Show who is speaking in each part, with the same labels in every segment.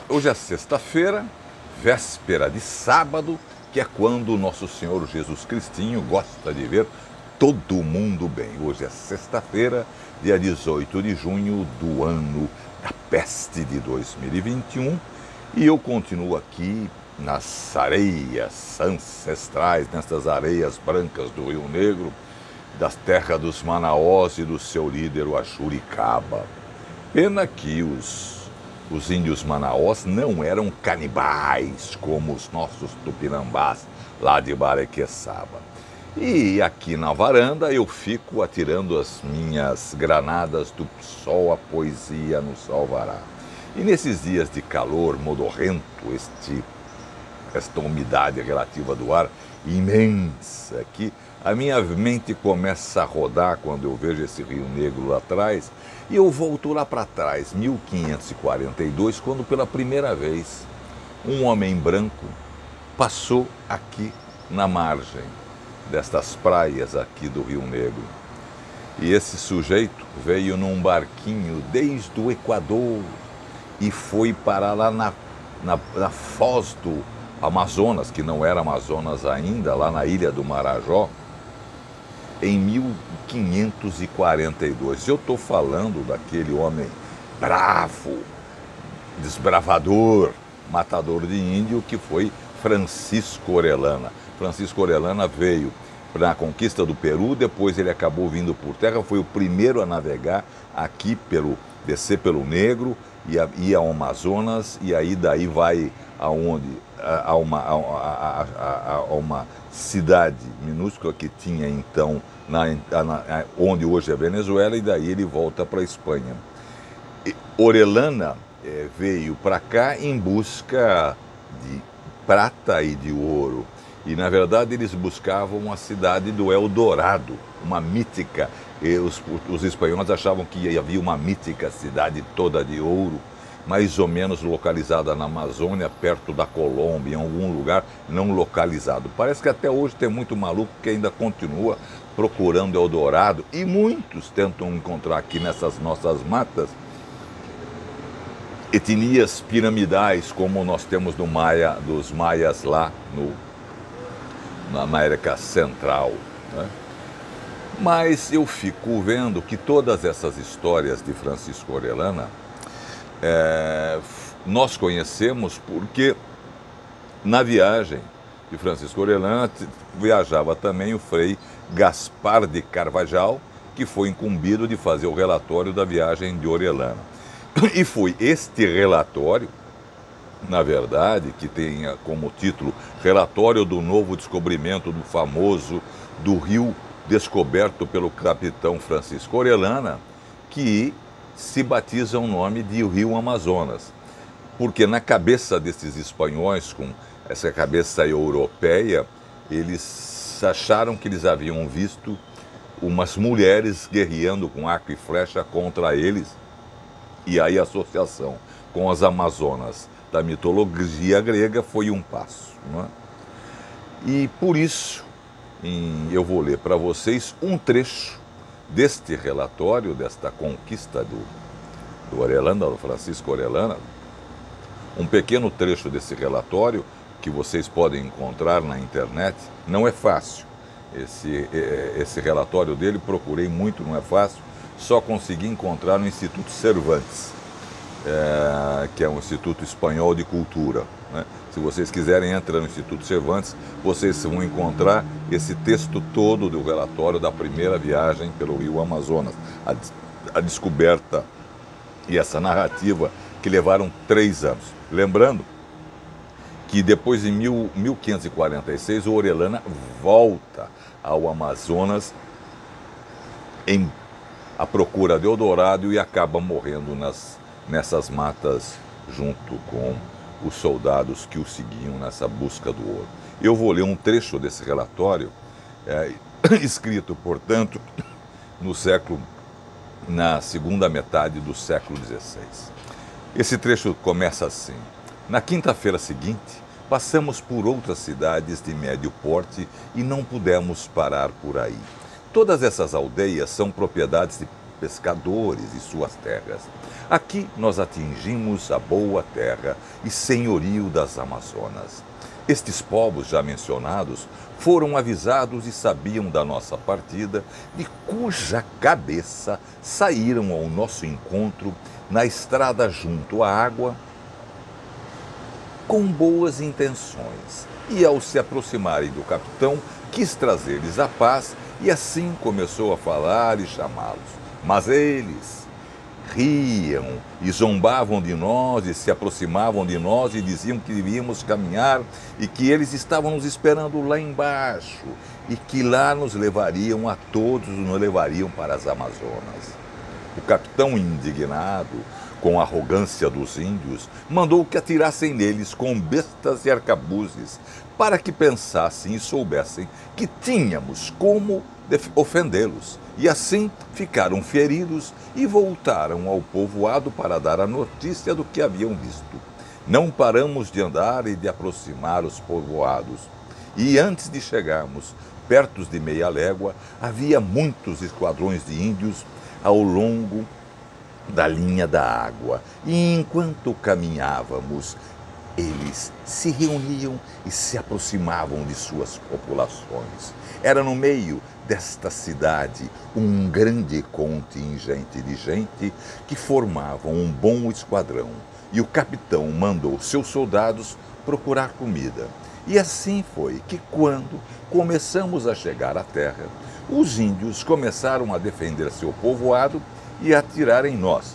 Speaker 1: Hoje é sexta-feira, véspera de sábado, que é quando o nosso Senhor Jesus Cristinho gosta de ver todo mundo bem. Hoje é sexta-feira, dia 18 de junho do ano da peste de 2021, e eu continuo aqui nas areias ancestrais, nessas areias brancas do Rio Negro, das terras dos Manaós e do seu líder, o Ajuricaba. Pena que os índios Manaós não eram canibais como os nossos tupinambás lá de Barequeçaba. E aqui na varanda eu fico atirando as minhas granadas do sol, a poesia nos salvará. E nesses dias de calor modorrento, esta umidade relativa do ar imensa aqui, a minha mente começa a rodar quando eu vejo esse Rio Negro lá atrás, e eu volto lá para trás, 1542, quando pela primeira vez um homem branco passou aqui na margem destas praias aqui do Rio Negro. E esse sujeito veio num barquinho desde o Equador e foi parar lá na foz do Amazonas, que não era Amazonas ainda, lá na ilha do Marajó, em 1542. Eu estou falando daquele homem bravo, desbravador, matador de índio, que foi Francisco Orellana. Francisco Orellana veio para a conquista do Peru, depois ele acabou vindo por terra, foi o primeiro a navegar aqui, descer pelo Negro, ir ao Amazonas, e aí daí vai aonde? A uma cidade minúscula que tinha então, onde hoje é Venezuela, e daí ele volta para a Espanha. Orellana veio para cá em busca de prata e de ouro. E, na verdade, eles buscavam a cidade do Eldorado, uma mítica. Os espanhóis achavam que havia uma mítica cidade toda de ouro, mais ou menos localizada na Amazônia, perto da Colômbia, em algum lugar não localizado. Parece que até hoje tem muito maluco que ainda continua procurando Eldorado, e muitos tentam encontrar aqui nessas nossas matas etnias piramidais, como nós temos dos maias lá na América Central, né? Mas eu fico vendo que todas essas histórias de Francisco Orellana nós conhecemos porque na viagem de Francisco Orellana viajava também o frei Gaspar de Carvajal, que foi incumbido de fazer o relatório da viagem de Orellana. E foi este relatório, na verdade, que tem como título Relatório do Novo Descobrimento do Famoso do Rio Descoberto pelo capitão Francisco Orellana, que se batiza o nome de Rio Amazonas. Porque na cabeça desses espanhóis, com essa cabeça europeia, eles acharam que eles haviam visto umas mulheres guerreando com arco e flecha contra eles, e aí a associação com as Amazonas da mitologia grega foi um passo, não é? E por isso eu vou ler para vocês um trecho deste relatório, desta conquista do Orellana, do Francisco Orellana, um pequeno trecho desse relatório que vocês podem encontrar na internet. Não é fácil, esse relatório dele, procurei muito, não é fácil, só consegui encontrar no Instituto Cervantes, que é um Instituto Espanhol de Cultura, né? Se vocês quiserem entrar no Instituto Cervantes, vocês vão encontrar esse texto todo do relatório da primeira viagem pelo Rio Amazonas, a descoberta e essa narrativa que levaram 3 anos. Lembrando que depois de 1546, o Orellana volta ao Amazonas à procura de Eldorado e acaba morrendo nessas matas junto com os soldados que o seguiam nessa busca do ouro. Eu vou ler um trecho desse relatório, escrito, portanto, na segunda metade do século XVI. Esse trecho começa assim: na quinta-feira seguinte, passamos por outras cidades de médio porte e não pudemos parar por aí. Todas essas aldeias são propriedades de pescadores e suas terras. Aqui nós atingimos a boa terra e senhorio das Amazonas. Estes povos já mencionados foram avisados e sabiam da nossa partida, de cuja cabeça saíram ao nosso encontro na estrada junto à água com boas intenções. E ao se aproximarem do capitão, quis trazer-lhes a paz e assim começou a falar e chamá-los. Mas eles riam e zombavam de nós e se aproximavam de nós e diziam que devíamos caminhar e que eles estavam nos esperando lá embaixo e que lá nos levariam a todos, nos levariam para as Amazonas. O capitão, indignado com a arrogância dos índios, mandou que atirassem neles com bestas e arcabuzes para que pensassem e soubessem que tínhamos como ofendê-los. E assim ficaram feridos e voltaram ao povoado para dar a notícia do que haviam visto. Não paramos de andar e de aproximar os povoados. E antes de chegarmos perto de meia légua, havia muitos esquadrões de índios ao longo da linha da água. E enquanto caminhávamos, eles se reuniam e se aproximavam de suas populações. Era no meio desta cidade um grande contingente de gente que formavam um bom esquadrão. E o capitão mandou seus soldados procurar comida. E assim foi que, quando começamos a chegar à terra, os índios começaram a defender seu povoado e a atirar em nós.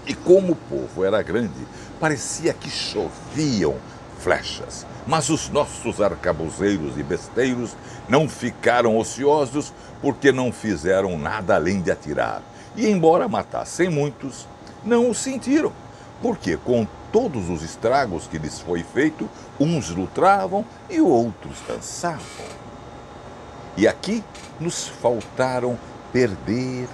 Speaker 1: E como o povo era grande, parecia que choviam flechas. Mas os nossos arcabuzeiros e besteiros não ficaram ociosos, porque não fizeram nada além de atirar. E embora matassem muitos, não o sentiram, porque com todos os estragos que lhes foi feito, uns lutavam e outros dançavam. E aqui nos faltaram perder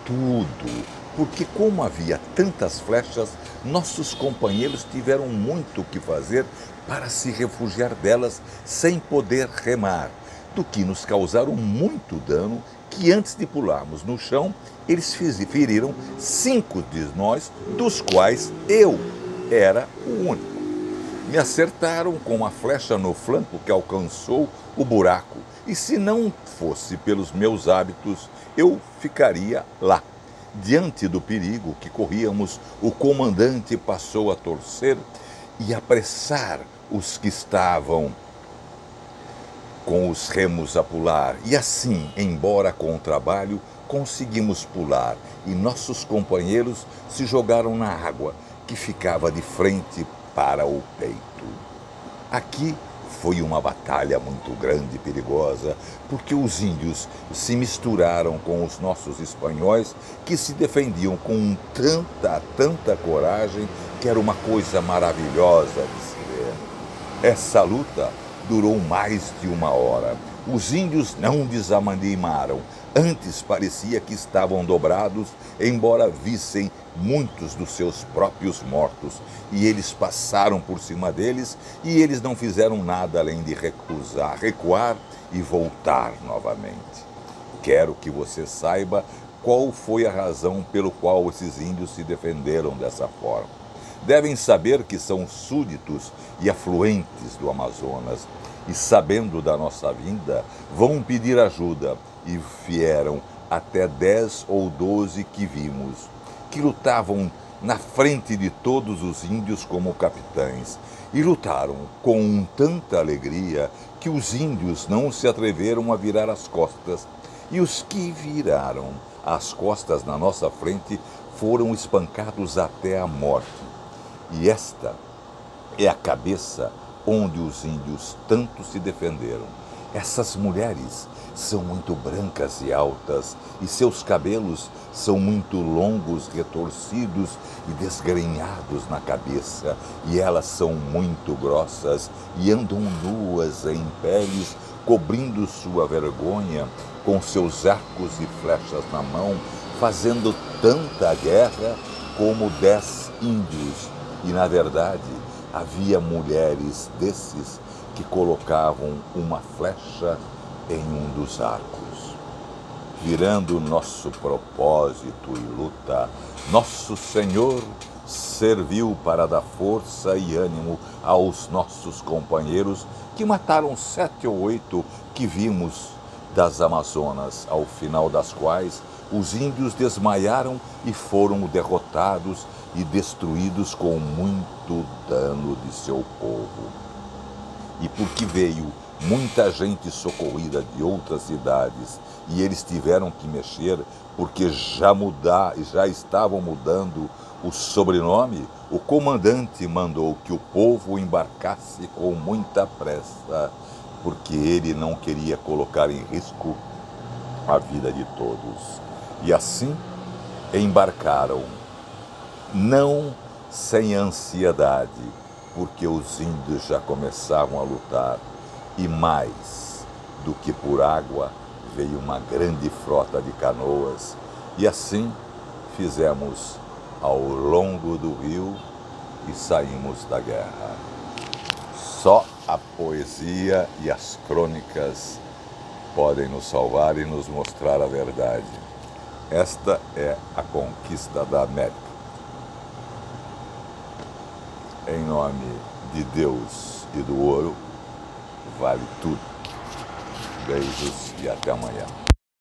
Speaker 1: tudo, porque como havia tantas flechas, nossos companheiros tiveram muito o que fazer para se refugiar delas sem poder remar, do que nos causaram muito dano, que antes de pularmos no chão, eles feriram 5 de nós, dos quais eu era o único. Me acertaram com uma flecha no flanco que alcançou o buraco, e se não fosse pelos meus hábitos, eu ficaria lá. Diante do perigo que corríamos, o comandante passou a torcer e apressar os que estavam com os remos a pular. E assim, embora com trabalho, conseguimos pular e nossos companheiros se jogaram na água, que ficava de frente para o peito. Aqui foi uma batalha muito grande e perigosa, porque os índios se misturaram com os nossos espanhóis, que se defendiam com tanta coragem, que era uma coisa maravilhosa de se ver. Essa luta durou mais de 1 hora. Os índios não desanimaram, antes parecia que estavam dobrados, embora vissem muitos dos seus próprios mortos, e eles passaram por cima deles, e eles não fizeram nada além de recuar e voltar novamente. Quero que você saiba qual foi a razão pelo qual esses índios se defenderam dessa forma. Devem saber que são súditos e afluentes do Amazonas, e sabendo da nossa vinda, vão pedir ajuda, e vieram até 10 ou 12 que vimos, que lutavam na frente de todos os índios como capitães, e lutaram com tanta alegria que os índios não se atreveram a virar as costas, e os que viraram as costas na nossa frente foram espancados até a morte. E esta é a cabeça onde os índios tanto se defenderam. Essas mulheres são muito brancas e altas, e seus cabelos são muito longos, retorcidos e desgrenhados na cabeça, e elas são muito grossas e andam nuas em peles, cobrindo sua vergonha com seus arcos e flechas na mão, fazendo tanta guerra como 10 índios. E, na verdade, havia mulheres desses que colocavam uma flecha em um dos arcos. virando nosso propósito e luta, nosso Senhor serviu para dar força e ânimo aos nossos companheiros que mataram 7 ou 8 que vimos das Amazonas, ao final das quais os índios desmaiaram e foram derrotados e destruídos com muito dano de seu povo. E porque veio muita gente socorrida de outras cidades e eles tiveram que mexer porque já estavam mudando o sobrenome, o comandante mandou que o povo embarcasse com muita pressa, porque ele não queria colocar em risco a vida de todos. E assim embarcaram, não sem ansiedade, porque os índios já começavam a lutar, e mais do que por água, veio uma grande frota de canoas, e assim fizemos ao longo do rio e saímos da guerra. Só a poesia e as crônicas podem nos salvar e nos mostrar a verdade. Esta é a conquista da América. Em nome de Deus e do ouro, vale tudo. Beijos e até amanhã.